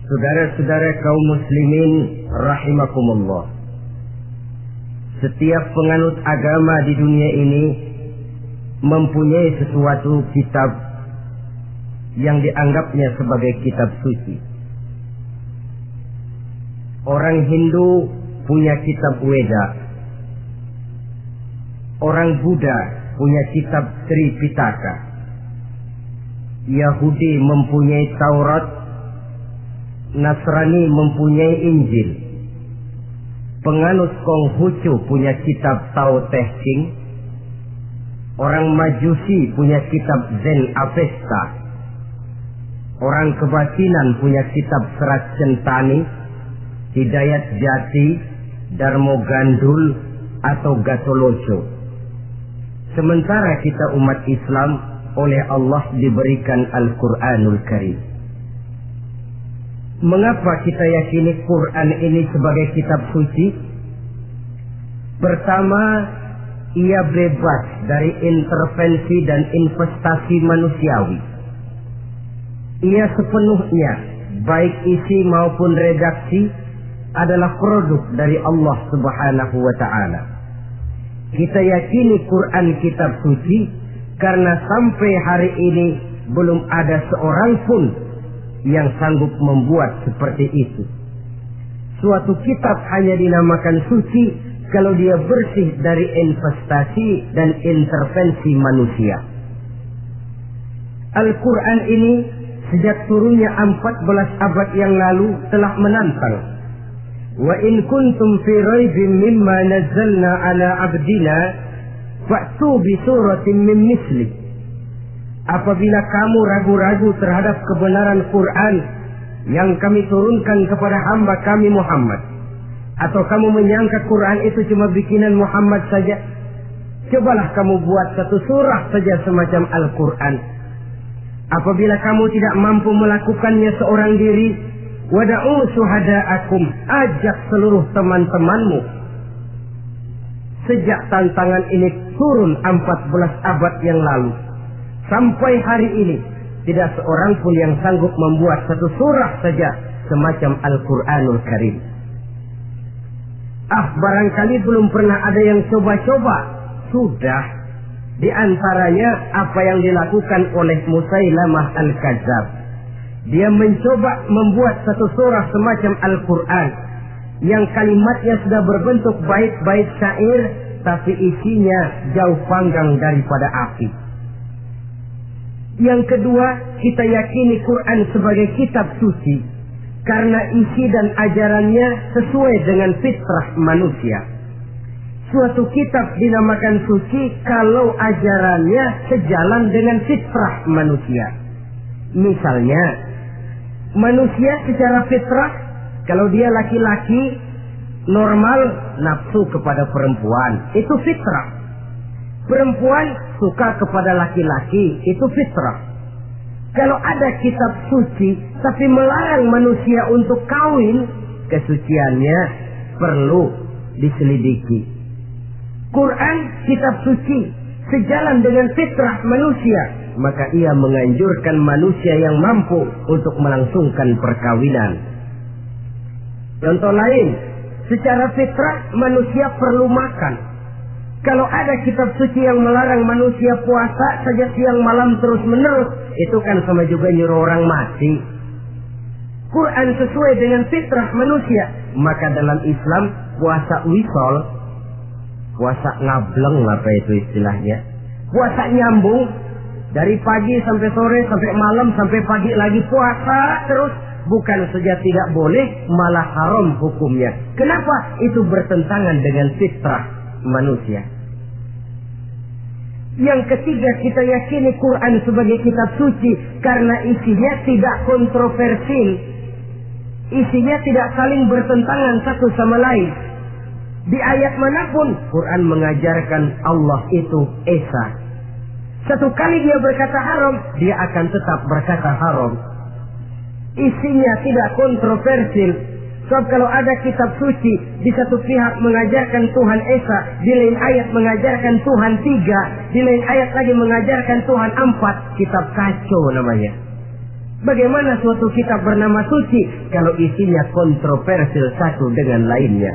Saudara-saudara kaum muslimin rahimakumullah. Setiap penganut agama di dunia ini mempunyai sesuatu kitab yang dianggapnya sebagai kitab suci. Orang Hindu punya kitab Weda. Orang Buddha punya kitab Tripitaka. Yahudi mempunyai Taurat. Nasrani mempunyai Injil. Penganut Konghucu punya kitab Tao Te Ching. Orang Majusi punya kitab Zen Avesta. Orang Kebatinan punya kitab Serat Centani, Hidayat Jati, Darmo Gandul, atau Gatoloco. Sementara kita umat Islam oleh Allah diberikan Al-Quranul Karim. Mengapa kita yakini Quran ini sebagai kitab suci? Pertama, ia bebas dari intervensi dan investasi manusiawi. Ia sepenuhnya, baik isi maupun redaksi, adalah produk dari Allah Subhanahu wa Ta'ala. Kita yakini Quran kitab suci karena sampai hari ini belum ada seorang pun yang sanggup membuat seperti itu. Suatu kitab hanya dinamakan suci kalau dia bersih dari investasi dan intervensi manusia. Al-Quran ini sejak turunnya 14 abad yang lalu telah menantang. Wa in kuntum fi raibin mimma nazzalna ala abdina fa'tu bi suratin min misli. Apabila kamu ragu-ragu terhadap kebenaran Quran yang kami turunkan kepada hamba kami Muhammad, atau kamu menyangka Quran itu cuma bikinan Muhammad saja, cobalah kamu buat satu surah saja semacam Al-Quran. Apabila kamu tidak mampu melakukannya seorang diri, wada'u syuhada'akum, ajak seluruh teman-temanmu. Sejak tantangan ini turun 14 abad yang lalu, sampai hari ini tidak seorang pun yang sanggup membuat satu surah saja semacam Al-Quranul Karim. Barangkali belum pernah ada yang coba-coba. Sudah. Di antaranya apa yang dilakukan oleh Musailamah Al-Kadzab. Dia mencoba membuat satu surah semacam Al-Quran yang kalimatnya sudah berbentuk bait-bait syair, tapi isinya jauh panggang daripada api. Yang kedua, kita yakini Quran sebagai kitab suci karena isi dan ajarannya sesuai dengan fitrah manusia. Suatu kitab dinamakan suci kalau ajarannya sejalan dengan fitrah manusia. Misalnya, manusia secara fitrah, kalau dia laki-laki, normal nafsu kepada perempuan, itu fitrah. Perempuan suka kepada laki-laki, itu fitrah. Kalau ada kitab suci tapi melarang manusia untuk kawin, kesuciannya perlu diselidiki. Quran kitab suci sejalan dengan fitrah manusia, maka ia menganjurkan manusia yang mampu untuk melangsungkan perkawinan. Contoh lain, secara fitrah manusia perlu makan. Kalau ada kitab suci yang melarang manusia puasa saja siang malam terus menerus, itu kan sama juga nyuruh orang mati. Quran sesuai dengan fitrah manusia, maka dalam Islam puasa wisol, puasa ngableng apa itu istilahnya, puasa nyambung dari pagi sampai sore sampai malam sampai pagi lagi puasa terus, bukan saja tidak boleh, malah haram hukumnya. Kenapa? Itu bertentangan dengan fitrah manusia. Yang ketiga, kita yakini Quran sebagai kitab suci karena isinya tidak kontroversil. Isinya tidak saling bertentangan satu sama lain. Di ayat manapun Quran mengajarkan Allah itu Esa. Satu kali dia berkata haram, dia akan tetap berkata haram. Isinya tidak kontroversil. Sebab kalau ada kitab suci, di satu pihak mengajarkan Tuhan Esa, di lain ayat mengajarkan Tuhan 3, di lain ayat lagi mengajarkan Tuhan 4, kitab kacau namanya. Bagaimana suatu kitab bernama suci kalau isinya kontroversial satu dengan lainnya?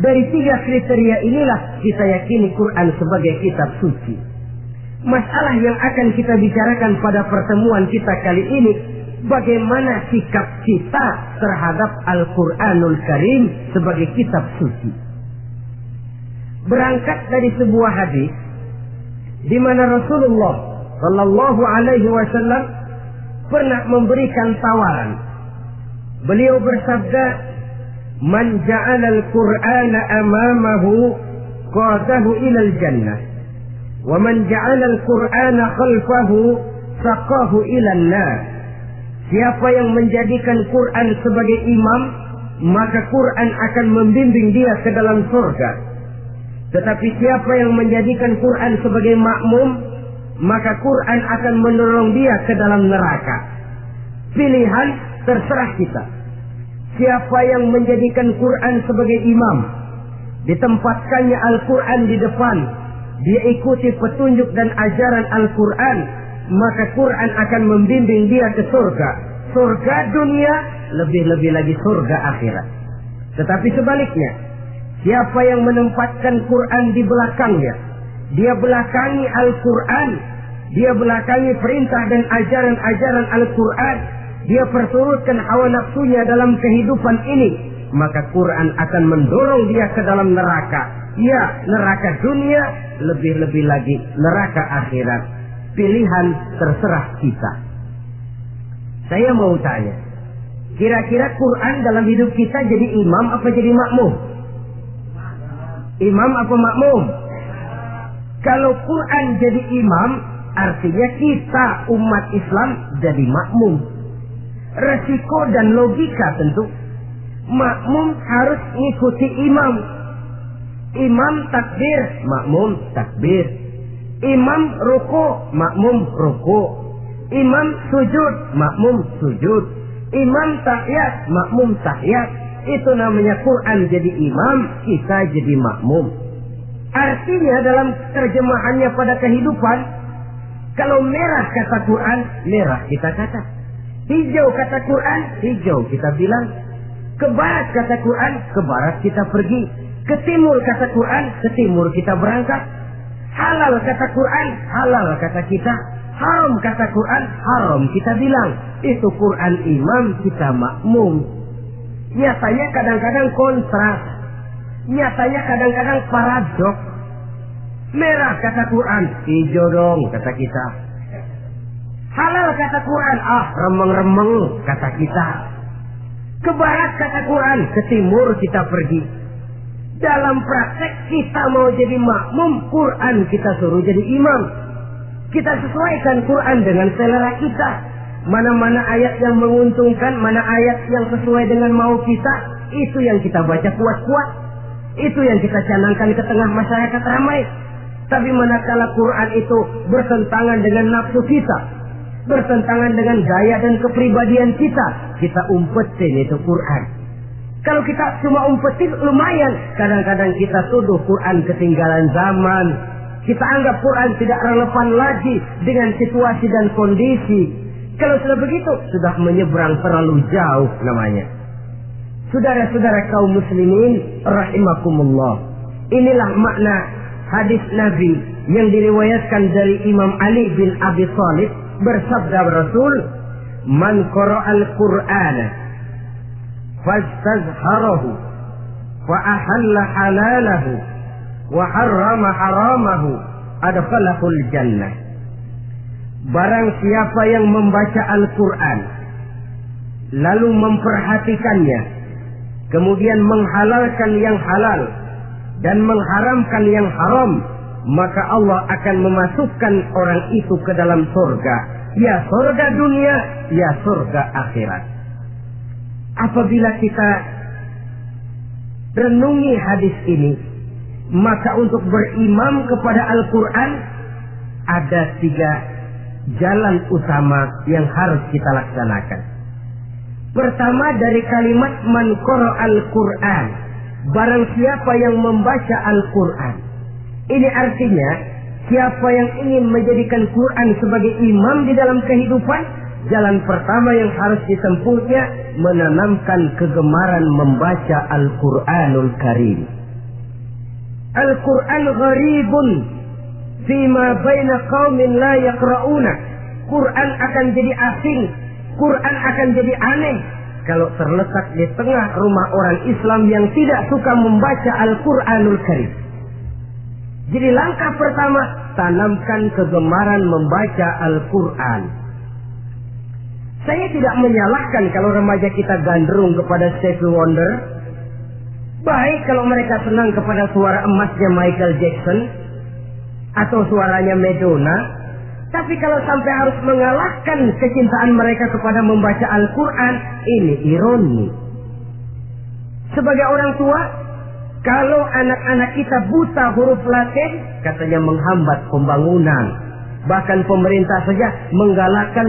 Dari 3 kriteria inilah kita yakini Quran sebagai kitab suci. Masalah yang akan kita bicarakan pada pertemuan kita kali ini, bagaimana sikap kita terhadap Al-Quranul Karim sebagai kitab suci. Berangkat dari sebuah hadis di mana Rasulullah Shallallahu Alaihi Wasallam pernah memberikan tawaran. Beliau bersabda, "Man ja'ala al-Qur'ana amamahu qadahu ilal jannah, wa man ja'ala al-Qur'ana khalfahu saqahu ilal nar." Siapa yang menjadikan Quran sebagai imam, maka Quran akan membimbing dia ke dalam surga. Tetapi siapa yang menjadikan Quran sebagai makmum, maka Quran akan mendorong dia ke dalam neraka. Pilihan terserah kita. Siapa yang menjadikan Quran sebagai imam, ditempatkannya Al-Quran di depan, dia ikuti petunjuk dan ajaran Al-Quran, maka Quran akan membimbing dia ke surga. Surga dunia, lebih-lebih lagi surga akhirat. Tetapi sebaliknya, siapa yang menempatkan Quran di belakangnya, dia belakangi Al-Quran, dia belakangi perintah dan ajaran-ajaran Al-Quran, dia perturutkan hawa nafsunya dalam kehidupan ini, maka Quran akan mendorong dia ke dalam neraka. Ya, neraka dunia, lebih-lebih lagi neraka akhirat. Pilihan terserah kita. Saya mau tanya, kira-kira Quran dalam hidup kita jadi imam apa jadi makmum? Imam apa makmum? Kalau Quran jadi imam, artinya kita umat Islam jadi makmum. Resiko dan logika tentu, makmum harus ngikuti imam. Imam takbir, makmum takbir. Imam ruku, makmum ruku. Imam sujud, makmum sujud. Imam tahiyat, makmum tahiyat. Itu namanya Quran jadi imam, kita jadi makmum. Artinya dalam terjemahannya pada kehidupan, kalau merah kata Quran, merah kita kata. Hijau kata Quran, hijau kita bilang. Ke barat kata Quran, ke barat kita pergi. Ke timur kata Quran, ke timur kita berangkat. Halal kata Quran, halal kata kita. Haram kata Quran, haram kita bilang. Itu Quran imam, kita makmum. Nyatanya kadang-kadang kontras. Nyatanya kadang-kadang paradoks. Merah kata Quran, hijau dong kata kita. Halal kata Quran, remeng-remeng kata kita. Ke barat kata Quran, ke timur kita pergi. Dalam praktek kita mau jadi makmum, Quran kita suruh jadi imam. Kita sesuaikan Quran dengan selera kita. Mana-mana ayat yang menguntungkan, mana ayat yang sesuai dengan mau kita, itu yang kita baca kuat-kuat. Itu yang kita canangkan ke tengah masyarakat ramai. Tapi manakala Quran itu bertentangan dengan nafsu kita, bertentangan dengan gaya dan kepribadian kita umpetin itu Quran. Kalau kita cuma umpetin lumayan, kadang-kadang kita tuduh Quran ketinggalan zaman. Kita anggap Quran tidak relevan lagi dengan situasi dan kondisi. Kalau sudah begitu, sudah menyeberang terlalu jauh namanya. Saudara-saudara kaum muslimin rahimakumullah. Inilah makna hadis Nabi yang diriwayatkan dari Imam Ali bin Abi Thalib, bersabda Rasul, "Man qara'al Qur'ana fastazharahu wa ahalla halalahu wa harrama haramahu adkhalahul jannah." Barang siapa yang membaca Al-Quran lalu memperhatikannya, kemudian menghalalkan yang halal dan mengharamkan yang haram, maka Allah akan memasukkan orang itu ke dalam surga. Ya surga dunia, ya surga akhirat. Apabila kita renungi hadis ini, maka untuk berimam kepada Al-Quran ada 3 jalan utama yang harus kita laksanakan. Pertama, dari kalimat man qara'al Qur'an, barang siapa yang membaca Al-Quran. Ini artinya siapa yang ingin menjadikan Quran sebagai imam di dalam kehidupan, jalan pertama yang harus ditempuhnya menanamkan kegemaran membaca Al-Quranul Karim. Al-Quran gharibun fima baina qaumin la yaqra'una. Quran akan jadi asing, Quran akan jadi aneh kalau terletak di tengah rumah orang Islam yang tidak suka membaca Al-Quranul Karim. Jadi langkah pertama, tanamkan kegemaran membaca Al-Quran. Saya tidak menyalahkan kalau remaja kita gandrung kepada Stevie Wonder. Baik kalau mereka senang kepada suara emasnya Michael Jackson atau suaranya Madonna. Tapi kalau sampai harus mengalahkan kecintaan mereka kepada membaca Al-Quran, ini ironi. Sebagai orang tua, kalau anak-anak kita buta huruf Latin, katanya menghambat pembangunan. Bahkan pemerintah saja menggalakkan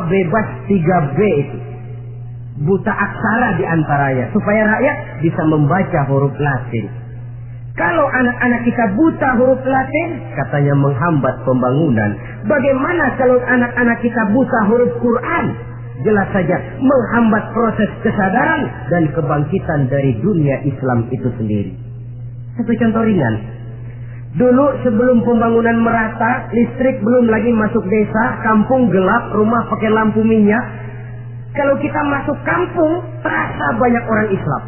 bebas 3B itu. Buta aksara diantaranya, supaya rakyat bisa membaca huruf Latin. Kalau anak-anak kita buta huruf Latin, katanya menghambat pembangunan. Bagaimana kalau anak-anak kita buta huruf Quran? Jelas saja menghambat proses kesadaran dan kebangkitan dari dunia Islam itu sendiri. Satu contoh ringan. Dulu sebelum pembangunan merata, listrik belum lagi masuk desa, kampung gelap, rumah pakai lampu minyak. Kalau kita masuk kampung, terasa banyak orang Islam.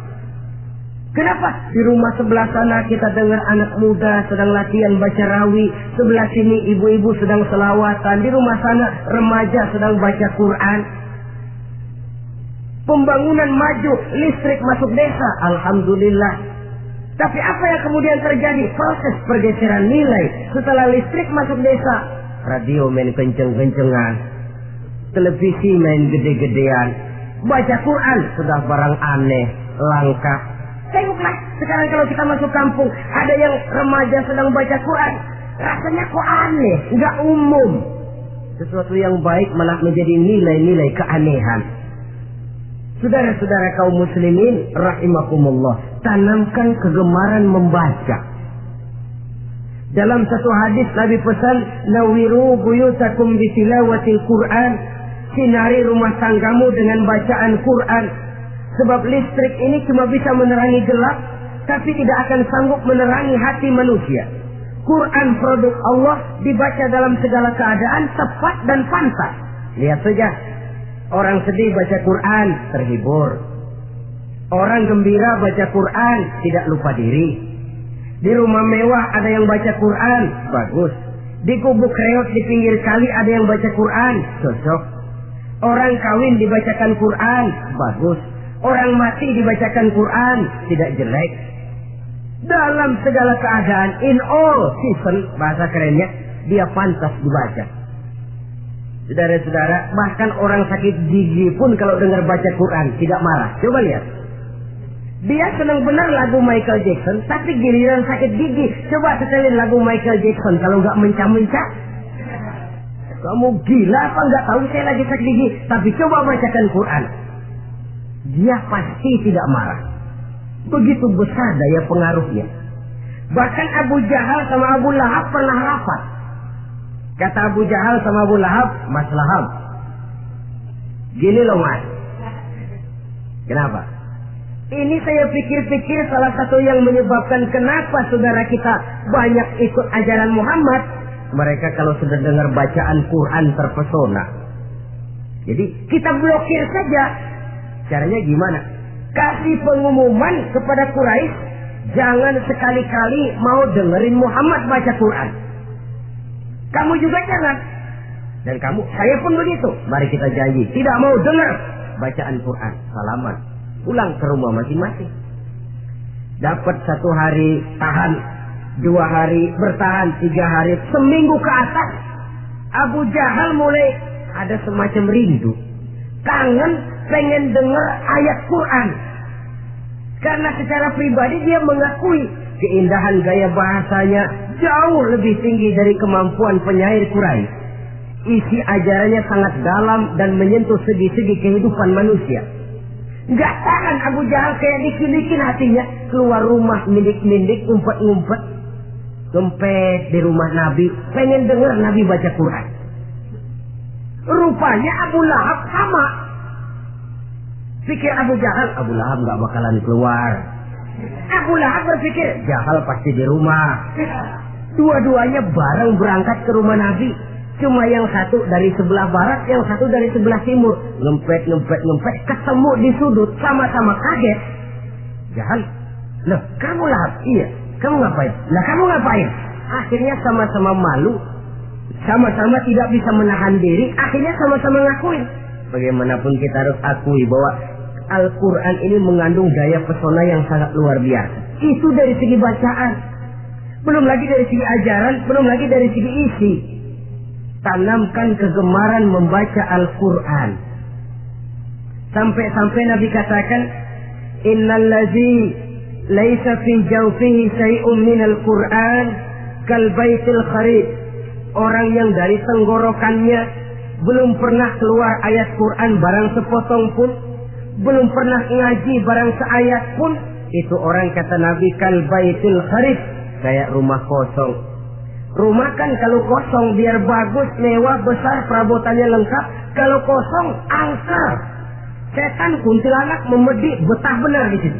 Kenapa? Di rumah sebelah sana kita dengar anak muda sedang latihan baca rawi, sebelah sini ibu-ibu sedang selawatan, di rumah sana remaja sedang baca Quran. Pembangunan maju, listrik masuk desa, alhamdulillah. Tapi apa yang kemudian terjadi? Proses pergeseran nilai. Setelah listrik masuk desa, radio main kenceng-kencengan, televisi main gede-gedean, baca Quran sudah barang aneh, langka. Tengoklah sekarang kalau kita masuk kampung, ada yang remaja sedang baca Quran, rasanya kok aneh, nggak umum. Sesuatu yang baik malah menjadi nilai-nilai keanehan. Saudara-saudara kaum muslimin rahimakumullah, tanamkan kegemaran membaca. Dalam satu hadis Nabi pesan, nawiru buyutakum bitilawatil Quran, sinari rumah tanggamu dengan bacaan Quran. Sebab listrik ini cuma bisa menerangi gelap, tapi tidak akan sanggup menerangi hati manusia. Quran produk Allah dibaca dalam segala keadaan, tepat dan pantas. Lihat saja, orang sedih baca Quran, terhibur. Orang gembira baca Quran, tidak lupa diri. Di rumah mewah ada yang baca Quran, bagus. Di gubuk reot di pinggir kali ada yang baca Quran, cocok. Orang kawin dibacakan Quran, bagus. Orang mati dibacakan Quran, tidak jelek. Dalam segala keadaan, in all season, bahasa kerennya, dia pantas dibaca. Saudara-saudara, bahkan orang sakit gigi pun kalau dengar baca Quran tidak marah. Coba lihat. Dia senang benar lagu Michael Jackson, tapi giliran sakit gigi, coba setelin lagu Michael Jackson kalau nggak mencah-mencah. Kamu gila apa nggak tahu saya lagi sakit gigi, tapi coba bacakan Quran. Dia pasti tidak marah. Begitu besar daya pengaruhnya. Bahkan Abu Jahal sama Abu Lahab pernah rapat. Kata Abu Jahal sama Abu Lahab, Mas Lahab, gini loh Mas. Kenapa? Ini saya pikir-pikir salah satu yang menyebabkan kenapa saudara kita banyak ikut ajaran Muhammad. Mereka kalau sudah dengar bacaan Quran terpesona. Jadi kita blokir saja. Caranya gimana? Kasih pengumuman kepada Quraisy, jangan sekali-kali mau dengerin Muhammad baca Quran. Kamu juga jangan. Dan kamu, saya pun begitu. Mari kita janji, tidak mau dengar bacaan Quran. Salaman. Pulang ke rumah masing-masing. Dapat 1 hari tahan, 2 hari bertahan, 3 hari, seminggu ke atas. Abu Jahal mulai ada semacam rindu. Kangen pengen dengar ayat Quran. Karena secara pribadi dia mengakui keindahan gaya bahasanya jauh lebih tinggi dari kemampuan penyair Quraisy. Isi ajarannya sangat dalam dan menyentuh segi-segi kehidupan manusia. Gak tahan Abu Jahal kayak dikilikin hatinya. Keluar rumah mindik-mindik, ngumpet-ngumpet. Gempet di rumah Nabi, pengen dengar Nabi baca Quran. Rupanya Abu Lahab sama. Pikir Abu Lahab nggak bakalan keluar. Abu Lahab berpikir Jahal pasti di rumah. Dua-duanya bareng berangkat ke rumah Nabi. Cuma yang satu dari sebelah barat, yang satu dari sebelah timur. Ngempet, ketemu di sudut, sama-sama kaget. Jahal, loh kamu Lahab? Iya, kamu ngapain? Lah kamu ngapain? Akhirnya sama-sama malu, sama-sama tidak bisa menahan diri, akhirnya sama-sama ngakuin. Bagaimanapun kita harus akui bahwa Al-Quran ini mengandung daya pesona yang sangat luar biasa. Itu dari segi bacaan, belum lagi dari segi ajaran, belum lagi dari segi isi. Tanamkan kegemaran membaca Al-Quran. Sampai-sampai Nabi katakan, Innal ladzi laisa fi jawfihi syai'un minal Quran kal baitil kharib. Orang yang dari tenggorokannya belum pernah keluar ayat Quran barang sepotong pun, belum pernah ngaji barang seayat pun, itu orang kata Nabi kal baitil kharib, kayak rumah kosong. Rumah kan kalau kosong biar bagus, mewah, besar, perabotannya lengkap. Kalau kosong, angker. Setan kuntilanak memedik, betah benar di sini.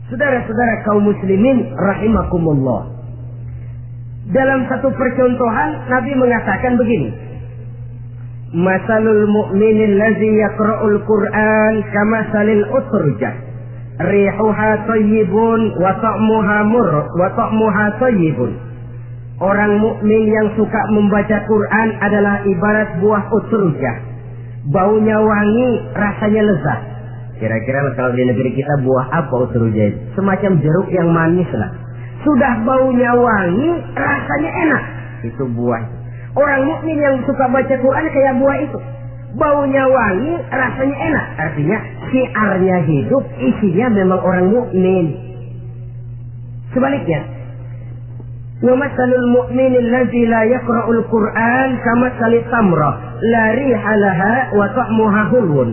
Saudara-saudara kaum muslimin rahimakumullah. Dalam satu percontohan Nabi mengatakan begini. Masalul mu'minil ladzi yaqra'ul Qur'an kamasalil utrujah. Rihuha thayyibun wa ta'muha thayyibun. Orang mukmin yang suka membaca Quran adalah ibarat buah utrujah. Baunya wangi, rasanya lezat. Kira-kira kalau di negeri kita buah apa utrujah? Semacam jeruk yang manis lah. Sudah baunya wangi, rasanya enak. Itu buah. Orang mukmin yang suka baca Quran kayak buah itu. Baunya wangi, rasanya enak. Artinya syiarnya hidup, isinya memang orang mukmin. Sebaliknya, wa masalul mu'minil ladzi la yaqra'ul Qur'an kamasalit tamrah la riha laha wa ta'muha hulwun.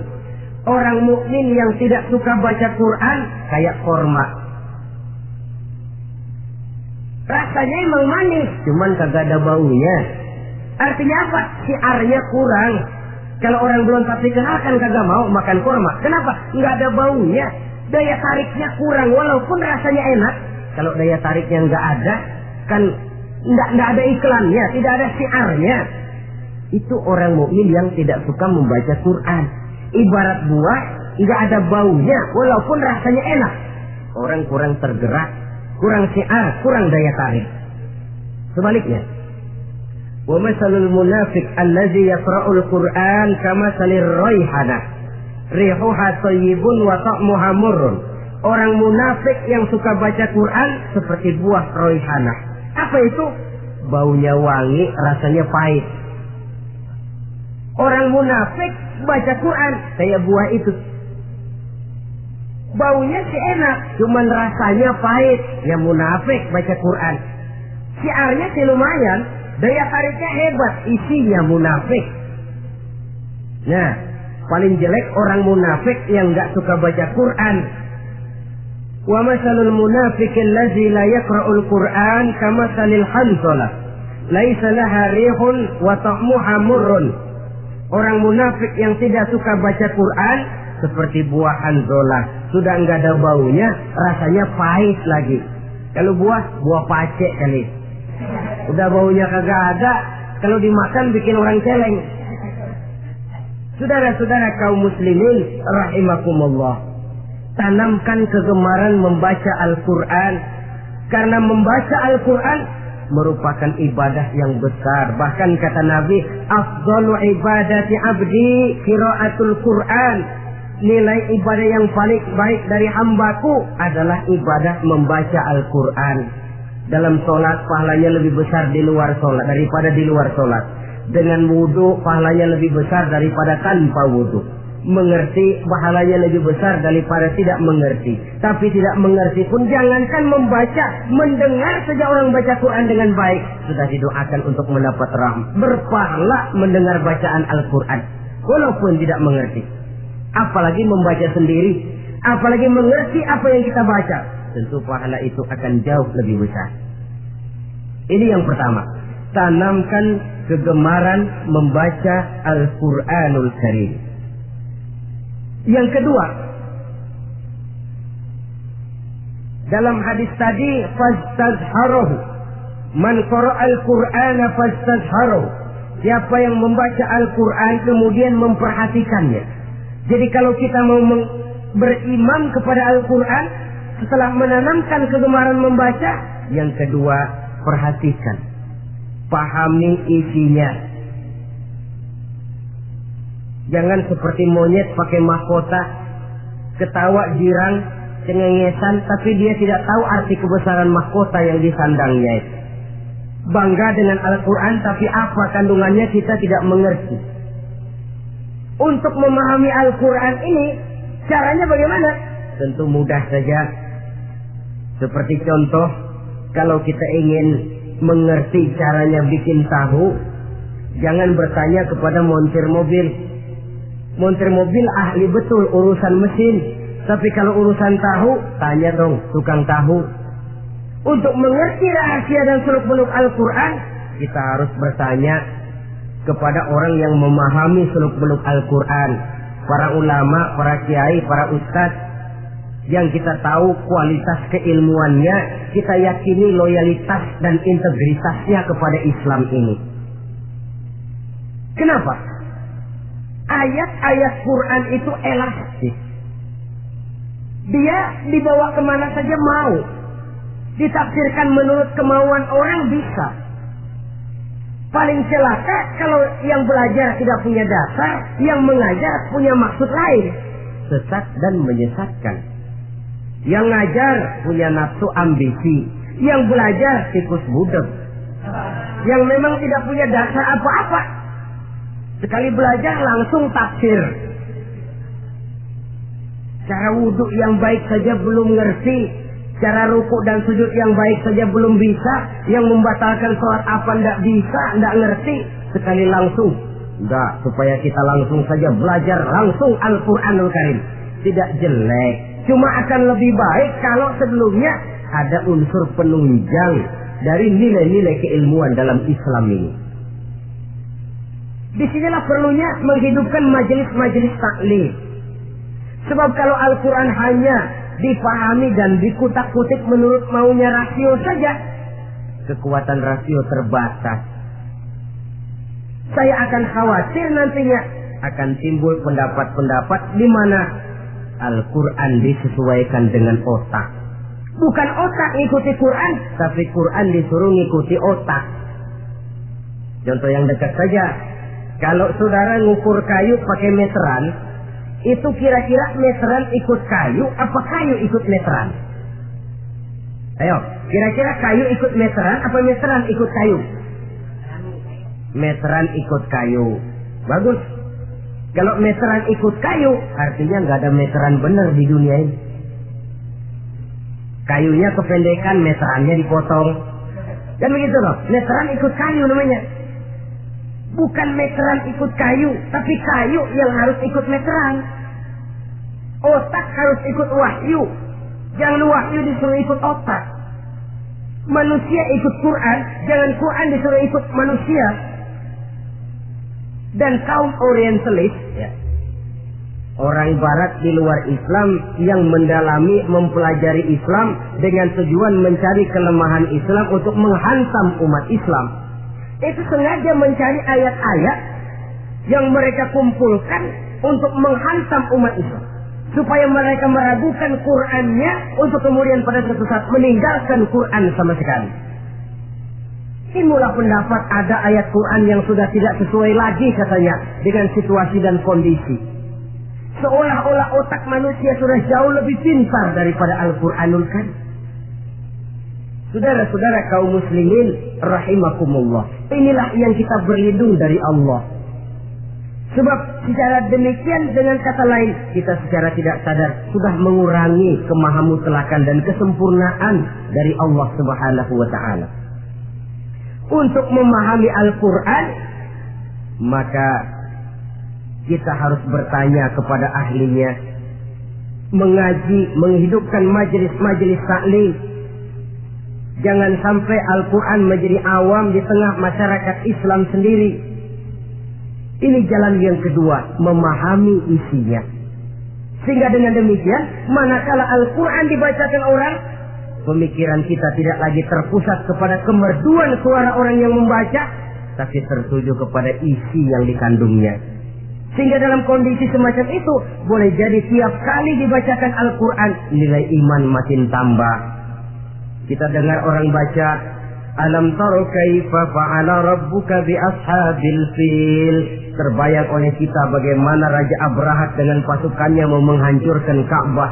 Orang mukmin yang tidak suka baca Quran kayak korma. Rasanya emang manis, cuman kagak ada baunya. Artinya apa? Syiarnya kurang. Kalau orang belum tapi kenal kan kagak mau makan korma. Kenapa? Nggak ada baunya. Daya tariknya kurang walaupun rasanya enak. Kalau daya tariknya nggak ada, kan nggak ada iklannya, tidak ada syiarnya. Itu orang mukmin yang tidak suka membaca Quran. Ibarat buah, nggak ada baunya walaupun rasanya enak. Orang kurang tergerak, kurang syiar, kurang daya tarik. Sebaliknya, wa masalul munafiq allazi yaqra'ul Qur'an kamasalir raihanah rihuha thayyibun wa ta'muha murrun. Orang munafik yang suka baca Quran seperti buah raihanah. Apa itu? Baunya wangi, rasanya pahit. Orang munafik baca Quran kayak buah itu. Baunya sih enak, cuman rasanya pahit. Yang munafik baca Quran, syiarnya sih lumayan, daya tariknya hebat, isinya munafik. Nah, paling jelek orang munafik yang nggak suka baca Quran. Wa masalul munafiqil ladzi la yaqra'ul Qur'an kamasalil hanzalah laisa laha rihun wa ta'muha murrun. Orang munafik yang tidak suka baca Quran seperti buah hanzalah, sudah enggak ada baunya, rasanya pahit lagi. Kalau buah pacek kali. Udah baunya kagak ada, kalau dimakan bikin orang celeng. Saudara-saudara kaum muslimin rahimakumullah, tanamkan kegemaran membaca Al-Quran. Karena membaca Al-Quran merupakan ibadah yang besar. Bahkan kata Nabi, afdalu ibadati abdi qiraatul Quran. Nilai ibadah yang paling baik dari hambaku adalah ibadah membaca Al-Quran. Dalam sholat pahalanya lebih besar di luar sholat daripada di luar sholat. Dengan wudu pahalanya lebih besar daripada tanpa wudu. Mengerti pahalanya lebih besar daripada tidak mengerti. Tapi tidak mengerti pun jangankan membaca, mendengar saja orang baca Quran dengan baik sudah didoakan untuk mendapat rahmat. Berpahala mendengar bacaan Al-Quran walaupun tidak mengerti. Apalagi membaca sendiri, apalagi mengerti apa yang kita baca, tentu pahala itu akan jauh lebih besar. Ini yang pertama. tanamkan kegemaran membaca Al-Quranul Karim. Yang kedua, dalam hadis tadi, fastazharuhu, man qara'al Qur'ana fastazharuhu, siapa yang membaca Al-Quran kemudian memperhatikannya. Jadi kalau kita mau beriman kepada Al-Quran, setelah menanamkan kegemaran membaca, yang kedua, perhatikan, pahami isinya. Jangan seperti monyet pakai mahkota, ketawa girang, cengengesan, tapi dia tidak tahu arti kebesaran mahkota yang disandangnya. Bangga dengan Al-Quran, tapi apa kandungannya kita tidak mengerti. Untuk memahami Al-Quran ini, caranya bagaimana? Tentu mudah saja. Seperti contoh, kalau kita ingin mengerti caranya bikin tahu, jangan bertanya kepada montir mobil. Montir mobil ahli betul urusan mesin, tapi kalau urusan tahu, tanya dong tukang tahu. Untuk mengerti rahasia dan seluk-beluk Al-Quran, kita harus bertanya kepada orang yang memahami seluk-beluk Al-Quran, para ulama, para kiai, para ustadz, yang kita tahu kualitas keilmuannya, kita yakini loyalitas dan integritasnya kepada Islam ini. Kenapa? Ayat-ayat Quran itu elastis. Dia dibawa kemana saja mau. Ditafsirkan menurut kemauan orang bisa. Paling celaka kalau yang belajar tidak punya dasar, yang mengajar punya maksud lain, sesat dan menyesatkan. Yang ngajar punya nafsu ambisi, yang belajar tikus budeg, yang memang tidak punya dasar apa-apa, sekali belajar langsung tafsir. Cara wudhu yang baik saja belum ngerti, cara rukuk dan sujud yang baik saja belum bisa, yang membatalkan sholat apa ndak bisa, ndak ngerti, sekali langsung. Enggak, supaya kita langsung saja belajar langsung Al-Quranul Karim. Tidak jelek, cuma akan lebih baik kalau sebelumnya ada unsur penunjang dari nilai-nilai keilmuan dalam Islam ini. Disinilah perlunya menghidupkan majelis-majelis taklim. Sebab kalau Al-Quran hanya dipahami dan dikutak-kutik menurut maunya rasio saja, kekuatan rasio terbatas. Saya akan khawatir nantinya akan timbul pendapat-pendapat di mana Al-Quran disesuaikan dengan otak. Bukan otak ngikuti Quran, tapi Quran disuruh ngikuti otak. Contoh yang dekat saja, kalau saudara ngukur kayu pakai meteran, itu kira-kira meteran ikut kayu, apa kayu ikut meteran? Ayo, kira-kira kayu ikut meteran, apa meteran ikut kayu? Meteran ikut kayu. Bagus. Kalau meteran ikut kayu, artinya nggak ada meteran benar di dunia ini. Kayunya kependekan, meterannya dipotong. Dan begitu loh, meteran ikut kayu namanya. Bukan meteran ikut kayu, tapi kayu yang harus ikut meteran. Otak harus ikut wahyu. Jangan wahyu disuruh ikut otak. Manusia ikut Quran, jangan Quran disuruh ikut manusia. Dan kaum orientalis, ya, orang barat di luar Islam yang mendalami, mempelajari Islam dengan tujuan mencari kelemahan Islam untuk menghantam umat Islam, itu sengaja mencari ayat-ayat yang mereka kumpulkan untuk menghantam umat Islam, supaya mereka meragukan Qurannya untuk kemudian pada suatu saat meninggalkan Quran sama sekali. Timbullah pendapat ada ayat Quran yang sudah tidak sesuai lagi katanya dengan situasi dan kondisi. Seolah-olah otak manusia sudah jauh lebih pintar daripada Al-Quranul Karim. Saudara-saudara kaum muslimin rahimakumullah, inilah yang kita berlindung dari Allah. Sebab secara demikian, dengan kata lain, kita secara tidak sadar sudah mengurangi kemahamutlakan dan kesempurnaan dari Allah Subhanahu wa ta'ala. Untuk memahami Al-Quran, maka kita harus bertanya kepada ahlinya, mengaji, menghidupkan majelis-majelis taklim. Jangan sampai Al-Quran menjadi awam di tengah masyarakat Islam sendiri. Ini jalan yang kedua, memahami isinya. Sehingga dengan demikian, manakala Al-Quran dibacakan orang, pemikiran kita tidak lagi terpusat kepada kemerduan suara orang yang membaca, tapi tertuju kepada isi yang dikandungnya. Sehingga dalam kondisi semacam itu, boleh jadi tiap kali dibacakan Al-Quran, nilai iman makin tambah. Kita dengar orang baca, Alam taro kaifa fa'ala rabbuka bi ashabil fil. Terbayang oleh kita bagaimana Raja Abrahat dengan pasukannya mau menghancurkan Ka'bah.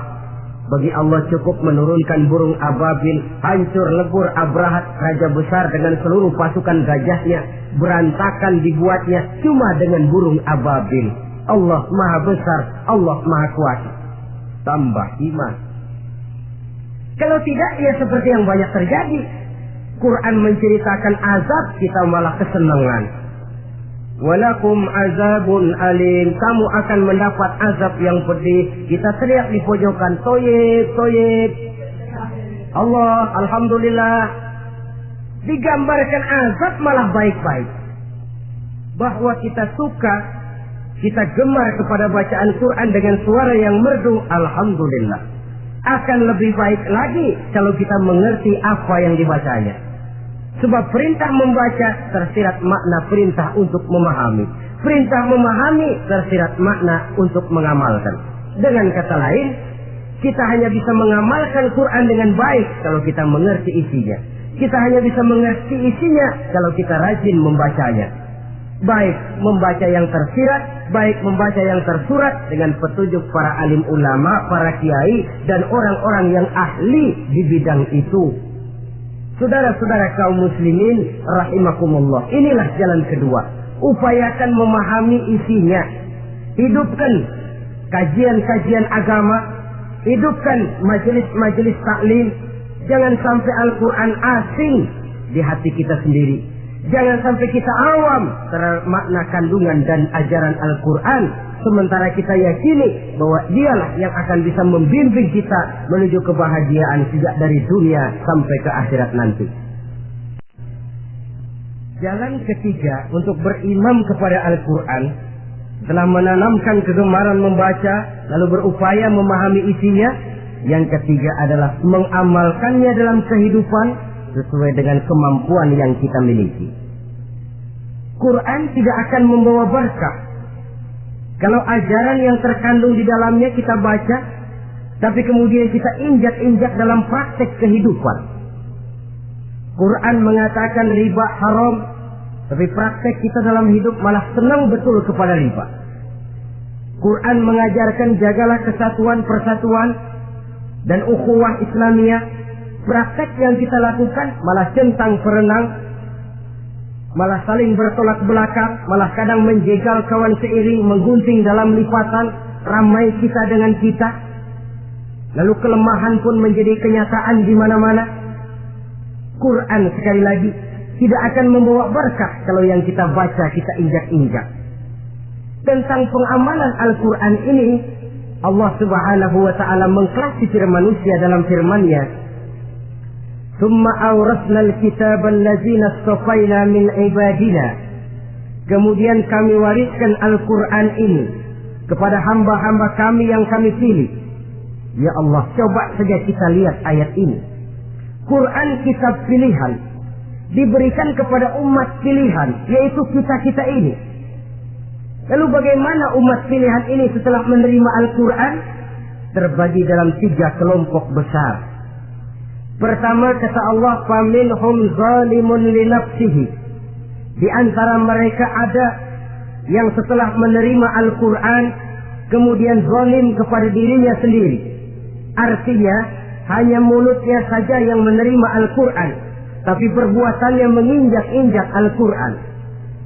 Bagi Allah cukup menurunkan burung ababil, hancur lebur Abrahat, raja besar dengan seluruh pasukan gajahnya, berantakan dibuatnya cuma dengan burung ababil. Allah Maha Besar, Allah Maha Kuasa. Tambah iman. Kalau tidak, ya seperti yang banyak terjadi. Quran menceritakan azab, kita malah kesenangan. Walakum azabun alim, kamu akan mendapat azab yang pedih. Kita teriak di pojokan, toyib, toyib. Allah, alhamdulillah. Digambarkan azab malah baik-baik. Bahwa kita suka, kita gemar kepada bacaan Quran dengan suara yang merdu, alhamdulillah. Akan lebih baik lagi kalau kita mengerti apa yang dibacanya. Sebab perintah membaca tersirat makna perintah untuk memahami. Perintah memahami tersirat makna untuk mengamalkan. Dengan kata lain, kita hanya bisa mengamalkan Quran dengan baik kalau kita mengerti isinya. Kita hanya bisa mengerti isinya kalau kita rajin membacanya. Baik membaca yang tersirat, baik membaca yang tersurat dengan petunjuk para alim ulama, para kiai, dan orang-orang yang ahli di bidang itu. Saudara-saudara kaum muslimin rahimakumullah, inilah jalan kedua. Upayakan memahami isinya. Hidupkan kajian-kajian agama, hidupkan majelis-majelis taklim. Jangan sampai Al-Quran asing di hati kita sendiri. Jangan sampai kita awam terhadap makna kandungan dan ajaran Al-Quran, sementara kita yakini bahwa dialah yang akan bisa membimbing kita menuju kebahagiaan sejak dari dunia sampai ke akhirat nanti. Jalan ketiga untuk berimam kepada Al-Quran, setelah menanamkan kegemaran membaca lalu berupaya memahami isinya, yang ketiga adalah mengamalkannya dalam kehidupan sesuai dengan kemampuan yang kita miliki. Quran tidak akan membawa berkah kalau ajaran yang terkandung di dalamnya kita baca, tapi kemudian kita injak-injak dalam praktek kehidupan. Quran mengatakan riba haram, tapi praktek kita dalam hidup malah senang betul kepada riba. Quran mengajarkan jagalah kesatuan persatuan dan ukhuwah Islamiyah. Praktek yang kita lakukan malah centang perenang, malah saling bertolak belakang, malah kadang menjegal kawan seiring, menggunting dalam lipatan, ramai kita dengan kita. Lalu kelemahan pun menjadi kenyataan di mana-mana. Quran sekali lagi tidak akan membawa berkah kalau yang kita baca kita injak-injak. Tentang pengamalan Al-Quran ini, Allah Subhanahu wa ta'ala mengklasifikasi manusia dalam firman-Nya, Thumma awrasnal kitab allazina astafaina min ibadina. Kemudian kami wariskan Al-Quran ini kepada hamba-hamba kami yang kami pilih. Ya Allah, coba saja kita lihat ayat ini. Quran kitab pilihan diberikan kepada umat pilihan, yaitu kita-kita ini. Lalu bagaimana umat pilihan ini setelah menerima Al-Quran? Terbagi dalam 3 kelompok besar. Pertama, kata Allah, faminhum zalimun li nafsihi. Di antara mereka ada yang setelah menerima Al-Quran kemudian zalim kepada dirinya sendiri. Artinya hanya mulutnya saja yang menerima Al-Quran, tapi perbuatannya menginjak-injak Al-Quran.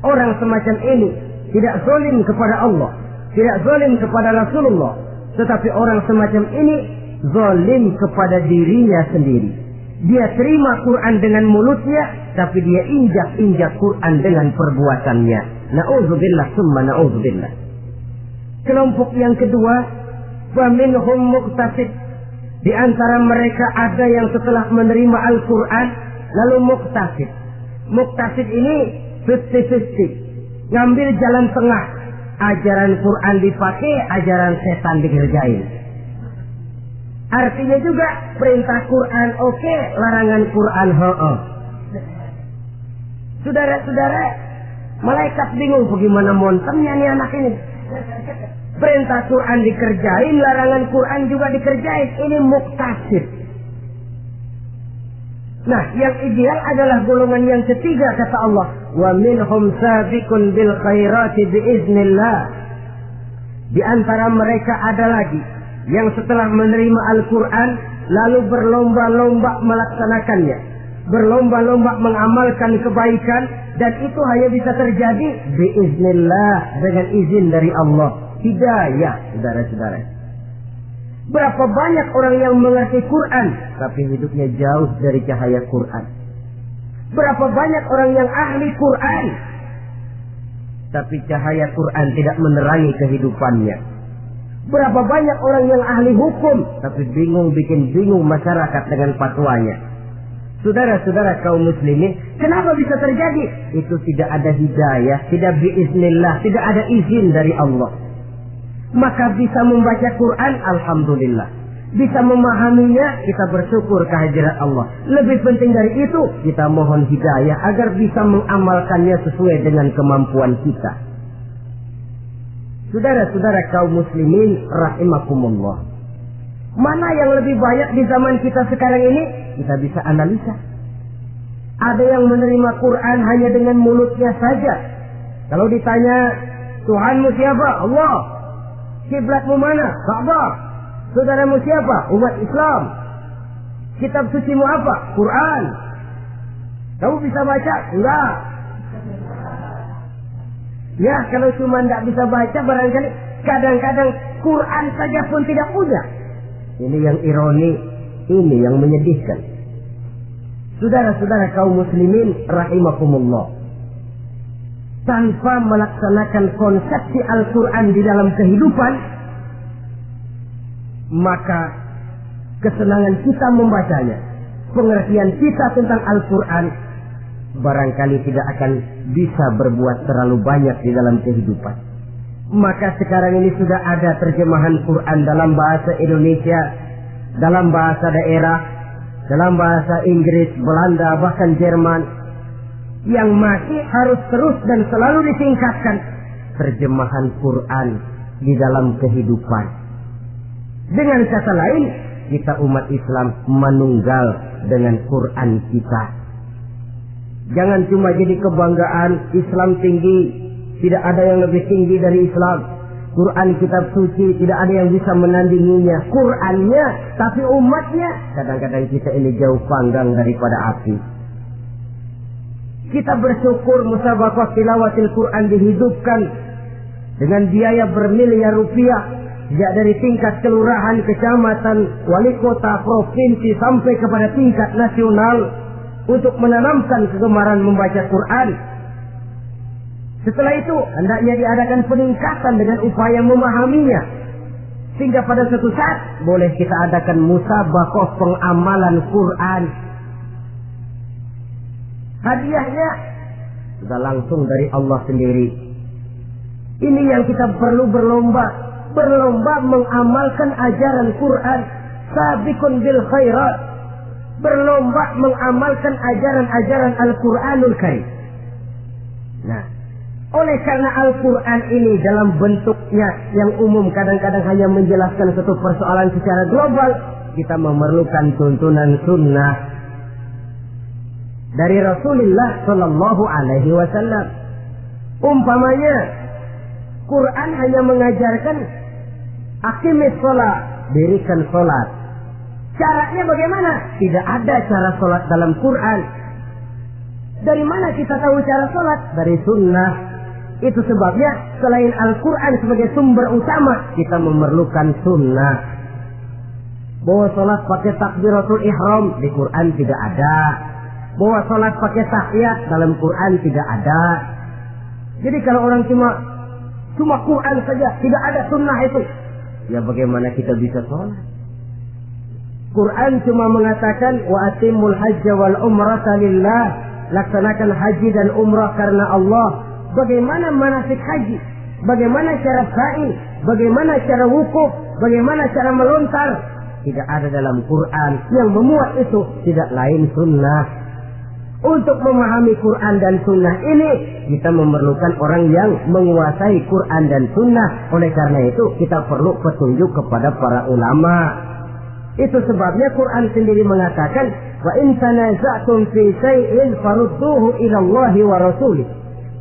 Orang semacam ini tidak zalim kepada Allah, tidak zalim kepada Rasulullah, tetapi orang semacam ini zalim kepada dirinya sendiri. Dia terima Quran dengan mulutnya, tapi dia injak-injak Quran dengan perbuatannya. Na'udzubillah summa na'udzubillah. Kelompok yang kedua, faminhum muqtasid. Di antara mereka ada yang setelah menerima Al-Quran lalu muktasid. Muktasid ini 50-50, ngambil jalan tengah. Ajaran Quran dipakai, ajaran setan dikerjain. Artinya juga perintah Quran oke, larangan Quran ho-oh. Saudara-saudara, malaikat bingung bagaimana montemnya nih anak ini. Perintah Quran dikerjain, larangan Quran juga dikerjain. Ini muktasid. Nah, yang ideal adalah golongan yang ketiga, kata Allah, wa minhum sabiqun bil khairati biiznillah. Di antara mereka ada lagi yang setelah menerima Al-Quran lalu berlomba-lomba melaksanakannya, berlomba-lomba mengamalkan kebaikan, dan itu hanya bisa terjadi biiznillah, dengan izin dari Allah. Hidayah, saudara-saudara. Berapa banyak orang yang mengerti Quran tapi hidupnya jauh dari cahaya Quran. Berapa banyak orang yang ahli Quran tapi cahaya Quran tidak menerangi kehidupannya. Berapa banyak orang yang ahli hukum tapi bikin bingung masyarakat dengan fatwanya. Saudara-saudara kaum muslimin, kenapa bisa terjadi? Itu tidak ada hidayah, tidak biiznillah, tidak ada izin dari Allah. Maka bisa membaca Quran, alhamdulillah. Bisa memahaminya, kita bersyukur kehadirat Allah. Lebih penting dari itu, kita mohon hidayah agar bisa mengamalkannya sesuai dengan kemampuan kita. Saudara-saudara kaum muslimin rahimakumullah, mana yang lebih banyak di zaman kita sekarang ini? Kita bisa analisa. Ada yang menerima Quran hanya dengan mulutnya saja. Kalau ditanya, Tuhanmu siapa? Allah. Kiblatmu mana? Ka'bah. Saudaramu siapa? Umat Islam. Kitab sucimu apa? Quran. Kamu bisa baca? Enggak. Ya, kalau cuma tidak bisa baca, barangkali kadang-kadang Quran saja pun tidak punya. Ini yang ironi, ini yang menyedihkan. Saudara-saudara kaum muslimin rahimakumullah, tanpa melaksanakan konsepsi Al-Quran di dalam kehidupan, maka kesenangan kita membacanya, pengertian kita tentang Al-Quran, barangkali tidak akan bisa berbuat terlalu banyak di dalam kehidupan. Maka sekarang ini sudah ada terjemahan Quran dalam bahasa Indonesia, dalam bahasa daerah, dalam bahasa Inggris, Belanda, bahkan Jerman, yang masih harus terus dan selalu ditingkatkan terjemahan Quran di dalam kehidupan. Dengan kata lain, kita umat Islam menunggal dengan Quran kita. Jangan cuma jadi kebanggaan Islam tinggi, tidak ada yang lebih tinggi dari Islam. Quran kitab suci tidak ada yang bisa menandinginya. Qurannya, tapi umatnya kadang-kadang kita ini jauh panggang daripada api. Kita bersyukur musabaqah tilawatil Quran dihidupkan dengan biaya bermiliar rupiah, sejak dari tingkat kelurahan, kecamatan, wali kota, provinsi sampai kepada tingkat nasional, untuk menanamkan kegemaran membaca Quran. Setelah itu hendaknya diadakan peningkatan dengan upaya memahaminya, sehingga pada suatu saat boleh kita adakan musabaqah pengamalan Quran. Hadiahnya sudah langsung dari Allah sendiri. Ini yang kita perlu berlomba mengamalkan ajaran Quran. Sabiqun bil khairat, berlomba mengamalkan ajaran-ajaran Al-Quranul Karim. Nah, oleh karena Al-Quran ini dalam bentuknya yang umum kadang-kadang hanya menjelaskan satu persoalan secara global, kita memerlukan tuntunan sunnah dari Rasulullah Sallallahu Alaihi Wasallam. Umpamanya, Quran hanya mengajarkan aqimis sholat, dirikan sholat. Caranya bagaimana? Tidak ada cara sholat dalam Quran. Dari mana kita tahu cara sholat? Dari sunnah. Itu sebabnya selain Al-Quran sebagai sumber utama, kita memerlukan sunnah. Bahwa sholat pakai takbiratul ihram di Quran tidak ada. Bahwa sholat pakai tahiyat dalam Quran tidak ada. Jadi kalau orang cuma Quran saja, tidak ada sunnah itu, ya bagaimana kita bisa sholat? Quran cuma mengatakan wa atimul hajja wal umrata lillah, laksanakan haji dan umrah karena Allah. Bagaimana manasik haji? Bagaimana cara sa'i? Bagaimana cara wukuf? Bagaimana cara melontar? Tidak ada dalam Quran. Yang memuat itu tidak lain sunnah. Untuk memahami Quran dan sunnah ini, kita memerlukan orang yang menguasai Quran dan sunnah. Oleh karena itu, kita perlu petunjuk kepada para ulama. Itu sebabnya Quran sendiri mengatakan, wa in tanaza'tum fi syai'in farudduhu ila Allahi wa rasulih.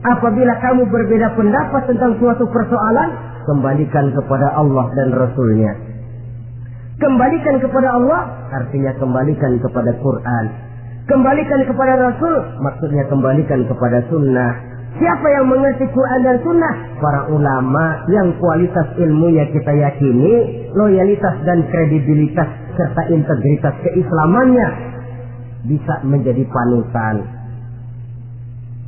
Apabila kamu berbeda pendapat tentang suatu persoalan, kembalikan kepada Allah dan Rasulnya. Kembalikan kepada Allah artinya kembalikan kepada Quran. Kembalikan kepada Rasul maksudnya kembalikan kepada sunnah. Siapa yang mengerti Quran dan sunnah? Para ulama yang kualitas ilmunya kita yakini, loyalitas dan kredibilitas serta integritas keislamannya bisa menjadi panutan.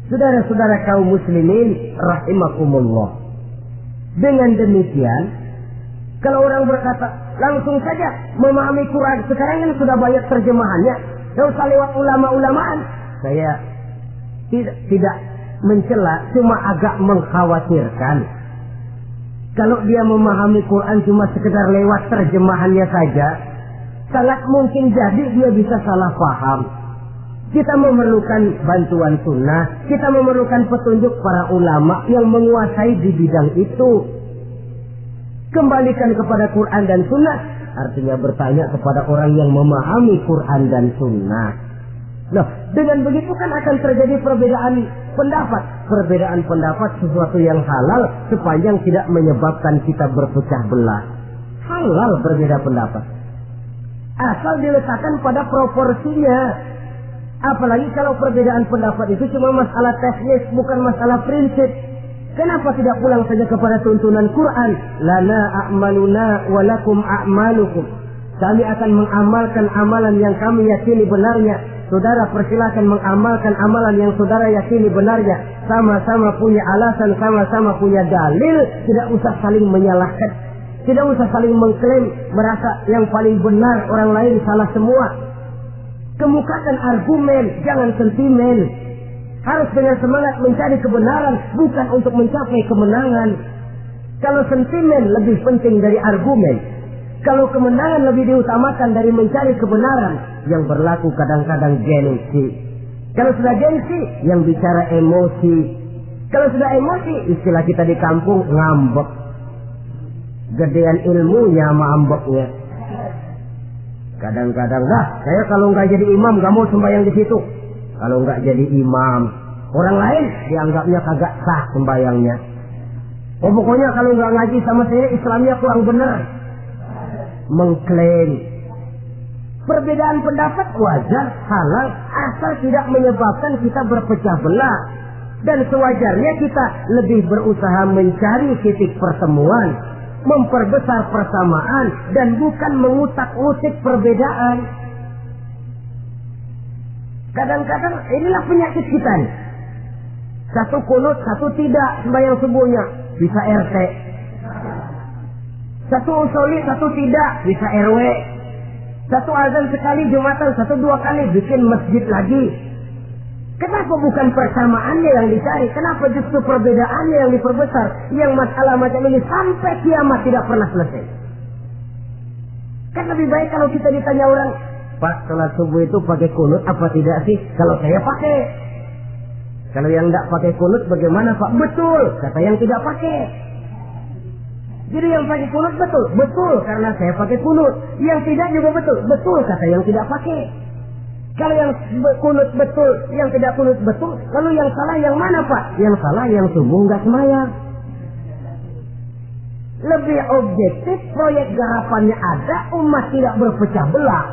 Saudara-saudara kaum muslimin rahimakumullah. Dengan demikian, kalau orang berkata langsung saja memahami Quran, sekarang kan sudah banyak terjemahannya, tidak usah lewat ulama-ulamaan. Saya tidak mencela, cuma agak mengkhawatirkan. Kalau dia memahami Quran cuma sekedar lewat terjemahannya saja, sangat mungkin jadi dia bisa salah paham. Kita memerlukan bantuan sunnah, kita memerlukan petunjuk para ulama yang menguasai di bidang itu. Kembalikan kepada Quran dan sunnah, artinya bertanya kepada orang yang memahami Quran dan sunnah. Nah, dengan begitu kan akan terjadi perbedaan pendapat. Perbedaan pendapat sesuatu yang halal sepanjang tidak menyebabkan kita berpecah belah. Halal berbeda pendapat, asal diletakkan pada proporsinya. Apalagi kalau perbedaan pendapat itu cuma masalah teknis, bukan masalah prinsip. Kenapa tidak pulang saja kepada tuntunan Quran? Lana a'maluna wa lakum a'malukum. Kami akan mengamalkan amalan yang kami yakini benarnya. Saudara persilakan mengamalkan amalan yang saudara yakini benarnya. Sama-sama punya alasan, sama-sama punya dalil. Tidak usah saling menyalahkan. Tidak usah saling mengklaim merasa yang paling benar, orang lain salah semua. Kemukakan argumen, jangan sentimen. Harus dengan semangat mencari kebenaran, bukan untuk mencapai kemenangan. Kalau sentimen lebih penting dari argumen, kalau kemenangan lebih diutamakan dari mencari kebenaran, yang berlaku kadang-kadang gengsi. Kalau sudah gengsi, yang bicara emosi. Kalau sudah emosi, istilah kita di kampung ngambek. Gedean ilmunya sama ambeknya. Kadang-kadang, saya kalau nggak jadi imam nggak mau sembahyang di situ. Kalau nggak jadi imam, orang lain dianggapnya kagak sah sembahyangnya. Oh pokoknya kalau nggak ngaji sama saya Islamnya kurang benar. Mengklaim. Perbedaan pendapat wajar, halal, asal tidak menyebabkan kita berpecah belah. Dan sewajarnya kita lebih berusaha mencari titik pertemuan, memperbesar persamaan dan bukan mengutak-utik perbedaan. Kadang-kadang inilah penyakit kita nih. Satu kunut, satu tidak sembahyang subuhnya, bisa RT. Satu usoli, satu tidak, bisa RW. Satu azan sekali Jumatan, satu dua kali bikin masjid lagi. Kenapa bukan persamaannya yang dicari? Kenapa justru perbedaannya yang diperbesar? Yang masalah macam ini sampai kiamat tidak pernah selesai. Kan lebih baik kalau kita ditanya orang, Pak, sholat subuh itu pakai kunut apa tidak sih? Kalau saya pakai. Kalau yang tidak pakai kunut bagaimana Pak? Betul, kata yang tidak pakai. Jadi yang pakai kunut betul, betul karena saya pakai kunut. Yang tidak juga betul, betul kata yang tidak pakai. Kalau yang kunut betul, yang tidak kunut betul, lalu yang salah yang mana Pak? Yang salah yang subuh nggak semayang. Lebih objektif, proyek garapannya ada, umat tidak berpecah belah.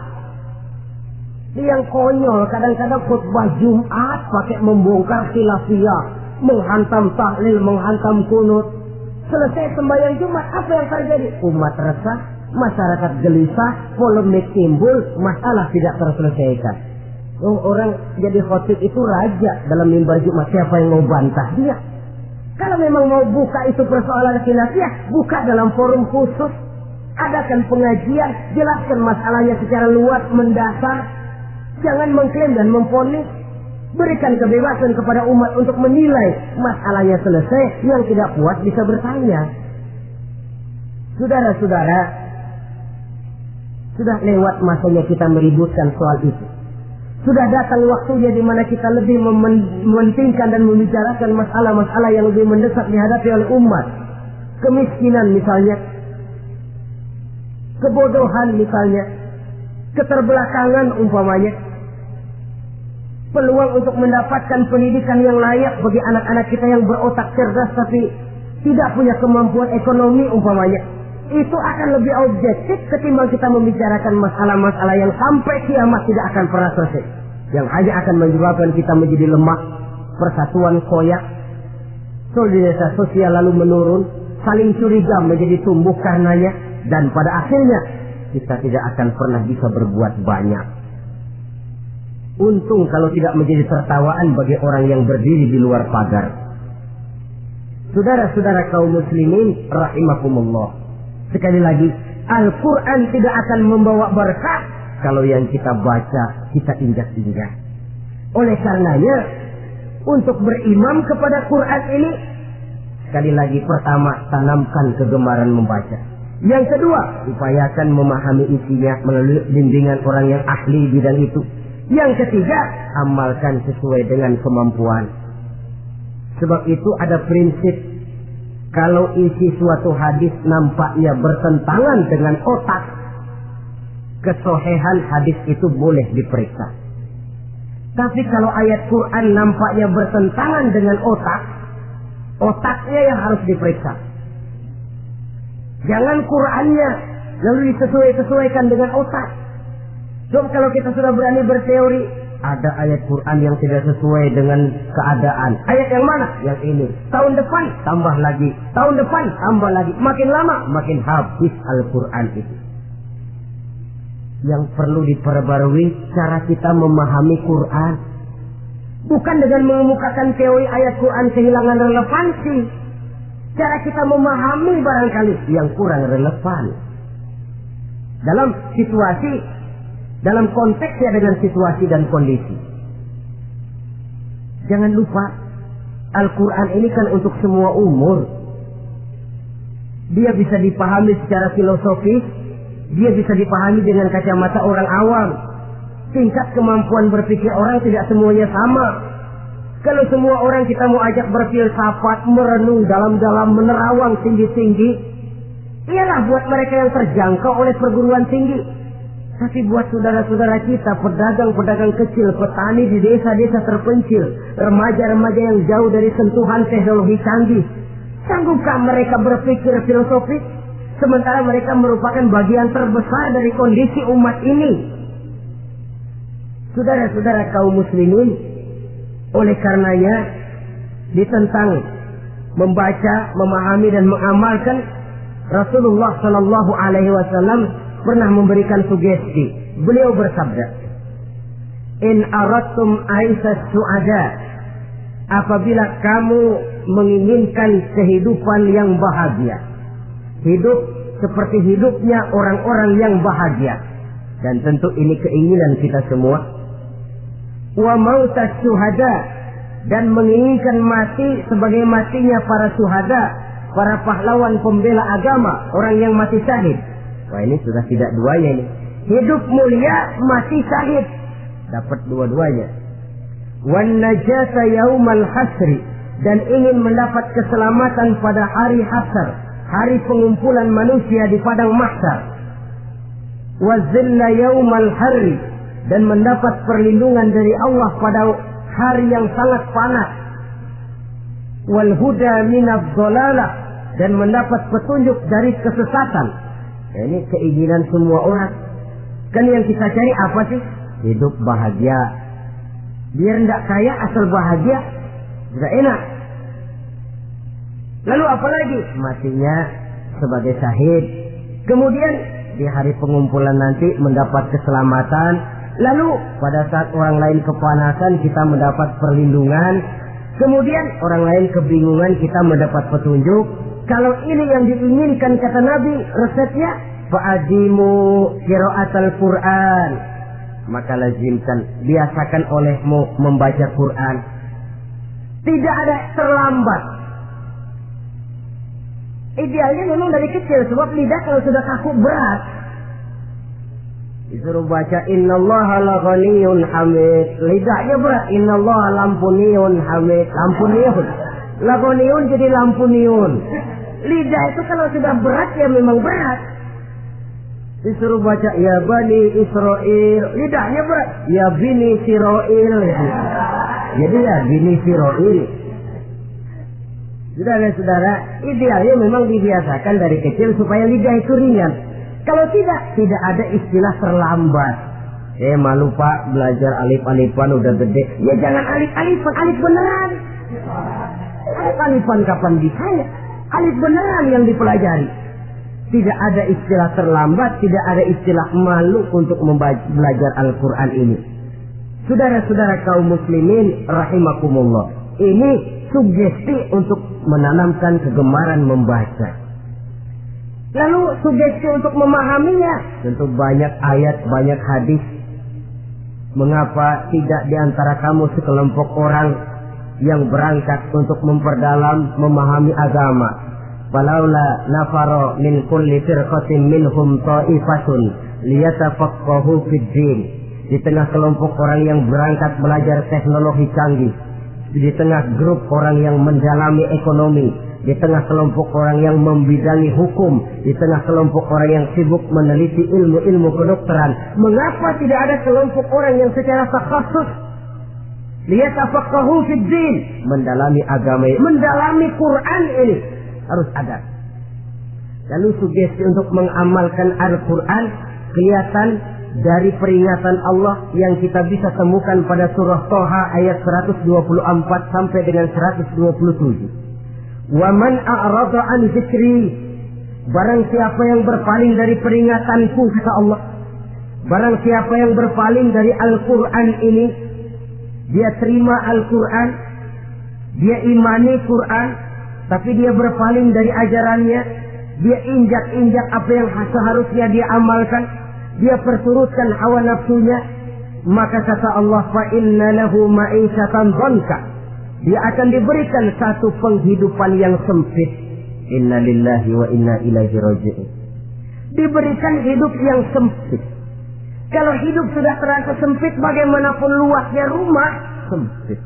Yang konyol kadang-kadang khutbah Jumat pakai membongkar khilafiyah, menghantam tahlil, menghantam kunut. Selesai sembahyang Jumat, apa yang terjadi? Umat resah, masyarakat gelisah, polemik timbul, masalah tidak terselesaikan. Orang jadi khotib itu raja dalam mimbar Jumat, siapa yang mau bantah dia? Kalau memang mau buka itu persoalan khilafiyah, buka dalam forum khusus. Adakan pengajian, jelaskan masalahnya secara luas, mendasar. Jangan mengklaim dan memvonis. Berikan kebebasan kepada umat untuk menilai. Masalahnya selesai, yang tidak puas bisa bertanya. Saudara-saudara, sudah lewat masanya kita meributkan soal itu. Sudah datang waktunya di mana kita lebih mementingkan dan membicarakan masalah-masalah yang lebih mendesak dihadapi oleh umat. Kemiskinan misalnya, kebodohan misalnya, keterbelakangan umpamanya, peluang untuk mendapatkan pendidikan yang layak bagi anak-anak kita yang berotak cerdas tapi tidak punya kemampuan ekonomi umpamanya. Itu akan lebih objektif ketimbang kita membicarakan masalah-masalah yang sampai kiamat tidak akan pernah selesai, yang hanya akan menyebabkan kita menjadi lemah, persatuan koyak, solidaritas sosial lalu menurun, saling curiga menjadi tumbuh karenanya, dan pada akhirnya kita tidak akan pernah bisa berbuat banyak. Untung kalau tidak menjadi tertawaan bagi orang yang berdiri di luar pagar. Saudara-saudara kaum muslimin rahimakumullah, sekali lagi, Al-Quran tidak akan membawa berkah kalau yang kita baca kita injak-injak. Oleh karenanya, untuk berimam kepada Quran ini, sekali lagi, pertama, tanamkan kegemaran membaca. Yang kedua, upayakan memahami isinya melalui bimbingan orang yang ahli bidang itu. Yang ketiga, amalkan sesuai dengan kemampuan. Sebab itu ada prinsip, kalau isi suatu hadis nampaknya bertentangan dengan otak, kesohihan hadis itu boleh diperiksa. Tapi kalau ayat Quran nampaknya bertentangan dengan otak, otaknya yang harus diperiksa. Jangan Qurannya lalu disesuaikan dengan otak. Coba kalau kita sudah berani berteori, ada ayat Quran yang tidak sesuai dengan keadaan. Ayat yang mana? Yang ini. Tahun depan tambah lagi. Tahun depan tambah lagi. Makin lama makin habis Al-Quran itu. Yang perlu diperbarui cara kita memahami Quran. Bukan dengan mengemukakan teori ayat Quran kehilangan relevansi. Cara kita memahami barangkali yang kurang relevan. Dalam situasi, dalam konteksnya dengan situasi dan kondisi. Jangan lupa, Al-Quran ini kan untuk semua umur. Dia bisa dipahami secara filosofis, dia bisa dipahami dengan kacamata orang awam. Tingkat kemampuan berpikir orang tidak semuanya sama. Kalau semua orang kita mau ajak berfilsafat, merenung dalam-dalam, menerawang tinggi-tinggi, ialah buat mereka yang terjangkau oleh perguruan tinggi. Tapi buat saudara-saudara kita, pedagang-pedagang kecil, petani di desa-desa terpencil, remaja-remaja yang jauh dari sentuhan teknologi canggih, sanggupkah mereka berpikir filosofis? Sementara mereka merupakan bagian terbesar dari kondisi umat ini. Saudara-saudara kaum muslimin, oleh karenanya, ditentang membaca, memahami dan mengamalkan, Rasulullah Shallallahu Alaihi Wasallam pernah memberikan sugesti. Beliau bersabda, "In aradtum aisas su'ada," apabila kamu menginginkan kehidupan yang bahagia, hidup seperti hidupnya orang-orang yang bahagia, dan tentu ini keinginan kita semua. Wa mautas syuhada, dan menginginkan mati sebagai matinya para syuhada, para pahlawan pembela agama, orang yang mati syahid. Wah, ini sudah tidak duanya ini. Hidup mulia, mati syahid. Dapat dua-duanya. Wan najata yaumal hasri, dan ingin mendapat keselamatan pada hari hasar, hari pengumpulan manusia di padang mahsyar. Wa zilla yaumal harri, dan mendapat perlindungan dari Allah pada hari yang sangat panas. Wal huda minadh dhalalah, dan mendapat petunjuk dari kesesatan. Ini keinginan semua orang. Kan yang kita cari apa sih? Hidup bahagia. Biar tidak kaya asal bahagia, sudah enak. Lalu apa lagi? Matinya sebagai syahid. Kemudian di hari pengumpulan nanti mendapat keselamatan. Lalu pada saat orang lain kepanasan kita mendapat perlindungan. Kemudian orang lain kebingungan kita mendapat petunjuk. Kalau ini yang diinginkan kata Nabi, resepnya Fa'adimu qiraatal Qur'an, maka lazimkan, biasakan olehmu membaca Quran. Tidak ada terlambat. Idealnya memang dari kecil, sebab lidah kalau sudah kaku berat. Disuruh baca innallaha laghaniyun hamid, lidahnya berat. Innallaha lampuniyun hamid, lampuniyun. Laghaniyun jadi lampuniyun. Lidah itu kalau sudah berat ya memang berat. Disuruh baca ya bani Israel, lidahnya berat. Ya bini Siroil. Jadi ya bini Siroil. Saudara-saudara, idealnya memang dibiasakan dari kecil supaya lidah itu ringan. Kalau tidak ada istilah terlambat. Malu pak, belajar alif-alifan udah gede. Ya jangan alif-alifan, alif beneran. Alif-alifan kapan bisa ya? Alif beneran yang dipelajari. Tidak ada istilah terlambat, tidak ada istilah malu untuk belajar Al-Quran ini. Saudara-saudara kaum muslimin rahimakumullah, ini sugesti untuk menanamkan kegemaran membaca. Lalu sugesti untuk memahaminya, tentu banyak ayat, banyak hadis. Mengapa tidak di antara kamu sekelompok orang yang berangkat untuk memperdalam, memahami agama? Falaula nafaro min kulli firqatin minhum ta'ifatun liyatafaqahu fid din. Di tengah kelompok orang yang berangkat belajar teknologi canggih, di tengah grup orang yang mendalami ekonomi, di tengah kelompok orang yang membidangi hukum, di tengah kelompok orang yang sibuk meneliti ilmu-ilmu kedokteran, mengapa tidak ada kelompok orang yang secara takhasus liyatafaqahu fid din, mendalami agama, mendalami Quran ini? Harus ada. Lalu sugesti untuk mengamalkan Al-Quran kelihatan dari peringatan Allah yang kita bisa temukan pada surah Toha ayat 124 sampai dengan 127. Wa man a'rada an zikri, barang siapa yang berpaling dari peringatanku, kata Allah, barang siapa yang berpaling dari Al-Quran ini, dia terima Al-Quran, dia imani Quran, tapi dia berpaling dari ajarannya, dia injak-injak apa yang seharusnya dia amalkan, dia perturutkan hawa nafsunya, maka kata Allah, fa inna lahu ma'isyatan dhanka, dia akan diberikan satu penghidupan yang sempit. Inna lillahi wa inna ilaihi raji'un. Diberikan hidup yang sempit. Kalau hidup sudah terasa sempit, bagaimanapun luasnya rumah, sempit.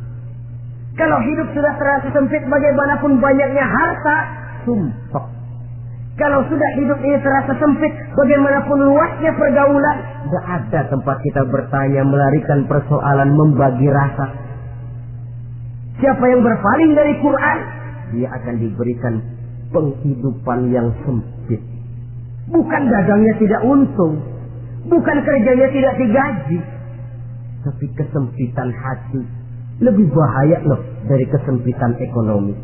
Kalau hidup sudah terasa sempit, bagaimanapun banyaknya harta, sumpah. Kalau sudah hidup ini terasa sempit, bagaimanapun luasnya pergaulan, tidak ada tempat kita bertanya, melarikan persoalan, membagi rasa. Siapa yang berpaling dari Quran, dia akan diberikan penghidupan yang sempit. Bukan dagangnya tidak untung, bukan kerjanya tidak digaji, tapi kesempitan hati. Lebih bahaya loh dari kesempitan ekonomi.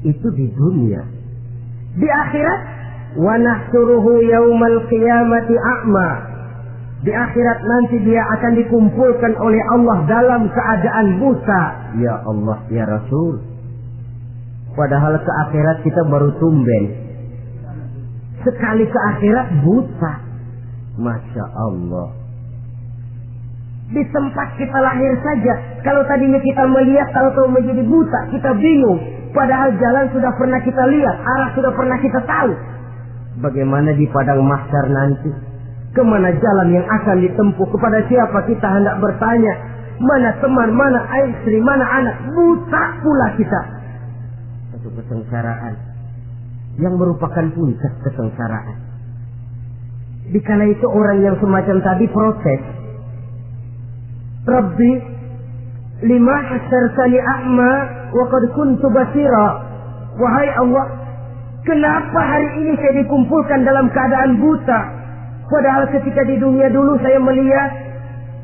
Itu di dunia. Di akhirat, wa nahsuruhu yaumal qiyamati a'ma. Di akhirat nanti dia akan dikumpulkan oleh Allah dalam keadaan buta. Ya Allah, ya Rasul. Padahal ke akhirat kita baru tumben. Sekali ke akhirat buta. Masya Allah. Di tempat kita lahir saja, kalau tadinya kita melihat, tahu-tahu menjadi buta, kita bingung. Padahal jalan sudah pernah kita lihat, arah sudah pernah kita tahu. Bagaimana di padang mahsyar nanti? Kemana jalan yang akan ditempuh? Kepada siapa kita hendak bertanya? Mana teman, mana istri, mana anak? Buta pula kita. Satu kesengsaraan yang merupakan puncak kesengsaraan. Dikala itu orang yang semacam tadi protes, Rabbi, lima hasyartani a'ma wa qad kuntu basira. Wahai Allah, kenapa hari ini saya dikumpulkan dalam keadaan buta? Padahal ketika di dunia dulu saya melihat,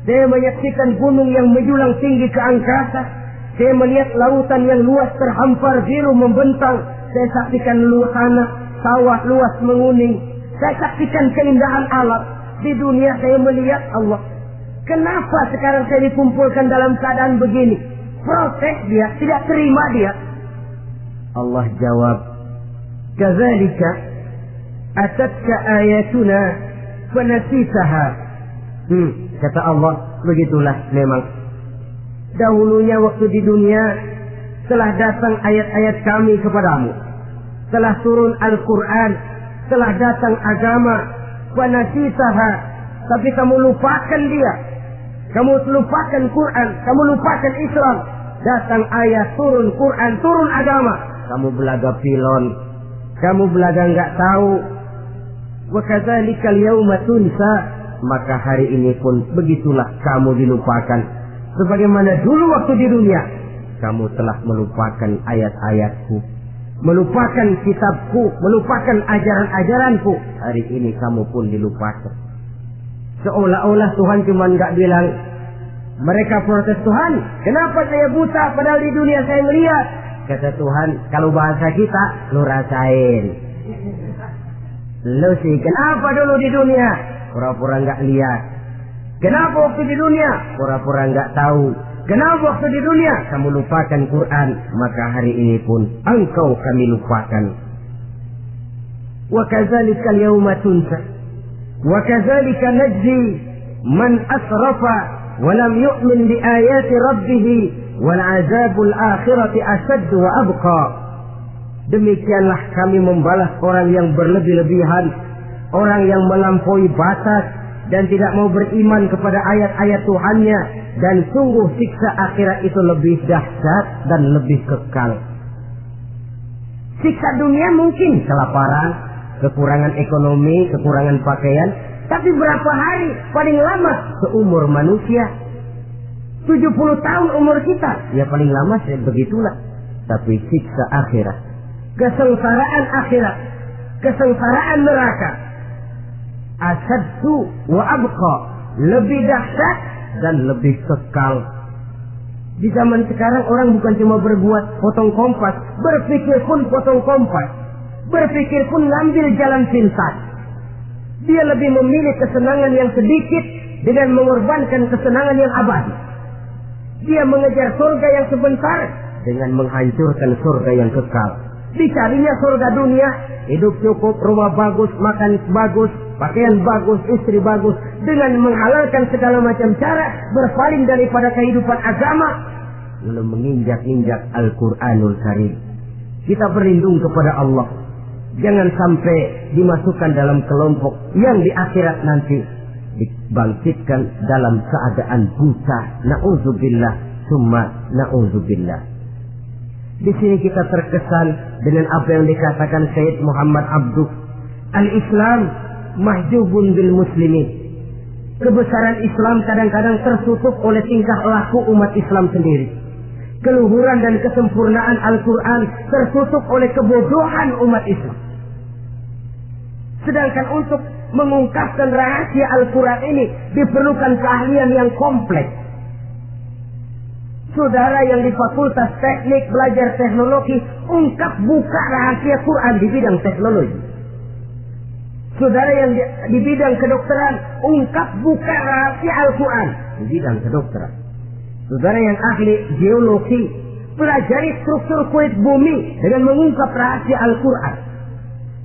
saya menyaksikan gunung yang menjulang tinggi ke angkasa, saya melihat lautan yang luas terhampar biru membentang, saya saksikan tanah sawah luas menguning, saya saksikan keindahan alam. Di dunia saya melihat Allah. Kenapa sekarang saya dikumpulkan dalam keadaan begini? Protes dia, tidak terima dia. Allah jawab, kadzalika, atatka ayatuna fanasitaha. Kata Allah, begitulah memang. Dahulunya waktu di dunia telah datang ayat-ayat kami kepadamu, telah turun Al-Quran, telah datang agama, fanasitaha, tapi kamu lupakan dia. Kamu lupakan Quran, kamu lupakan Islam. Datang ayat, turun Quran, turun agama, kamu belaga pilon, kamu belaga nggak tahu. Wa kadzalikal yauma tunsa, maka hari ini pun begitulah kamu dilupakan. Sebagaimana dulu waktu di dunia kamu telah melupakan ayat-ayatku, melupakan kitabku, melupakan ajaran-ajaranku. Hari ini kamu pun dilupakan. Seolah-olah Tuhan cuma nggak bilang, mereka protes, Tuhan, kenapa saya buta padahal di dunia saya melihat? Kata Tuhan, kalau bahasa kita, lu rasain. Lu sih, kenapa dulu di dunia? Pura-pura nggak lihat. Kenapa waktu di dunia? Pura-pura nggak tahu. Kenapa waktu di dunia? Kamu lupakan Quran. Maka hari ini pun engkau kami lupakan. Wa kadzalikal yauma tunsa. Wa kadzalika najzi man asrafa wa lam yu'min bi ayati rabbih wal 'adzabul akhirati ashaddu wa abqa. Demikianlah kami membalas orang yang berlebih-lebihan, orang yang melampaui batas dan tidak mau beriman kepada ayat-ayat Tuhannya, dan sungguh siksa akhirat itu lebih dahsyat dan lebih kekal. Siksa dunia mungkin kelaparan, kekurangan ekonomi, kekurangan pakaian, tapi berapa hari paling lama seumur manusia? 70 tahun umur kita, ya paling lama begitulah. Tapi siksa akhirat, kesengsaraan akhirat, kesengsaraan neraka, asaddu wa abqa, lebih dahsyat dan lebih kekal. Di zaman sekarang orang bukan cuma berbuat potong kompas, berpikir pun potong kompas, berpikir pun ngambil jalan pintas. Dia lebih memilih kesenangan yang sedikit dengan mengorbankan kesenangan yang abadi. Dia mengejar surga yang sebentar dengan menghancurkan surga yang kekal. Dicarinya surga dunia, hidup cukup, rumah bagus, makan bagus, pakaian bagus, istri bagus, dengan menghalalkan segala macam cara, berpaling daripada kehidupan agama, lalu menginjak-injak Al-Quranul Karim. Kita berlindung kepada Allah, jangan sampai dimasukkan dalam kelompok yang di akhirat nanti dibangkitkan dalam keadaan buta. Na'udzubillah, summa na'udzubillah. Di sini kita terkesan dengan apa yang dikatakan Sayyid Muhammad Abduh, al-Islam mahjubun bil muslimin. Kebesaran Islam kadang-kadang tertutup oleh tingkah laku umat Islam sendiri. Keluhuran dan kesempurnaan Al-Quran tertutup oleh kebodohan umat Islam. Sedangkan untuk mengungkapkan rahasia Al-Quran ini diperlukan keahlian yang kompleks. Saudara yang di Fakultas Teknik belajar teknologi, ungkap buka rahasia Quran di bidang teknologi. Saudara yang di bidang kedokteran, ungkap buka rahasia Al-Quran di bidang kedokteran. Saudara yang ahli geologi, pelajari struktur kulit bumi dengan mengungkap rahasia Al-Quran.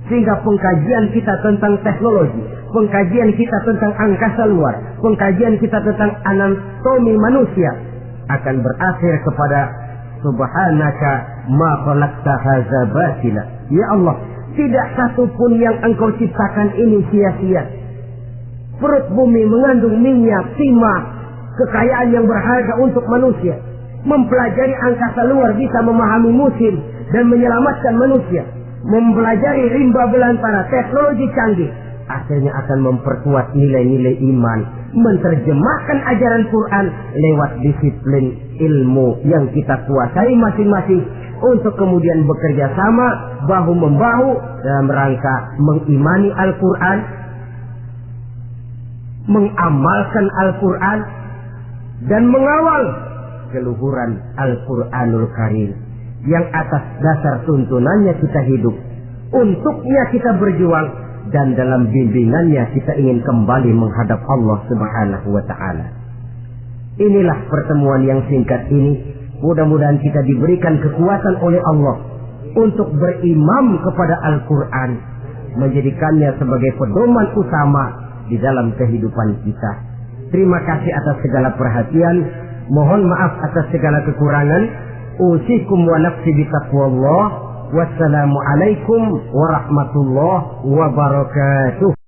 Sehingga pengkajian kita tentang teknologi, pengkajian kita tentang angkasa luar, pengkajian kita tentang anatomi manusia akan berakhir kepada subhanaka ma khalaqta hadza batila. Ya Allah, tidak satu pun yang engkau ciptakan ini sia-sia. Perut bumi mengandung minyak, timah, kekayaan yang berharga untuk manusia. Mempelajari angkasa luar bisa memahami musim dan menyelamatkan manusia. Mempelajari rimba belantara, teknologi canggih, akhirnya akan memperkuat nilai-nilai iman, menerjemahkan ajaran Quran lewat disiplin ilmu yang kita kuasai masing-masing untuk kemudian bekerja sama bahu-membahu dalam rangka mengimani Al-Quran, mengamalkan Al-Quran, dan mengawal keluhuran Al-Quranul Karim yang atas dasar tuntunannya kita hidup, untuknya kita berjuang, dan dalam bimbingannya kita ingin kembali menghadap Allah Subhanahu wa ta'ala. Inilah pertemuan yang singkat ini. Mudah-mudahan kita diberikan kekuatan oleh Allah untuk berimam kepada Al-Quran, menjadikannya sebagai pedoman utama di dalam kehidupan kita. Terima kasih atas segala perhatian. Mohon maaf atas segala kekurangan. Usikum wa nafsi bitaqwallah. Wassalamualaikum warahmatullahi wabarakatuh.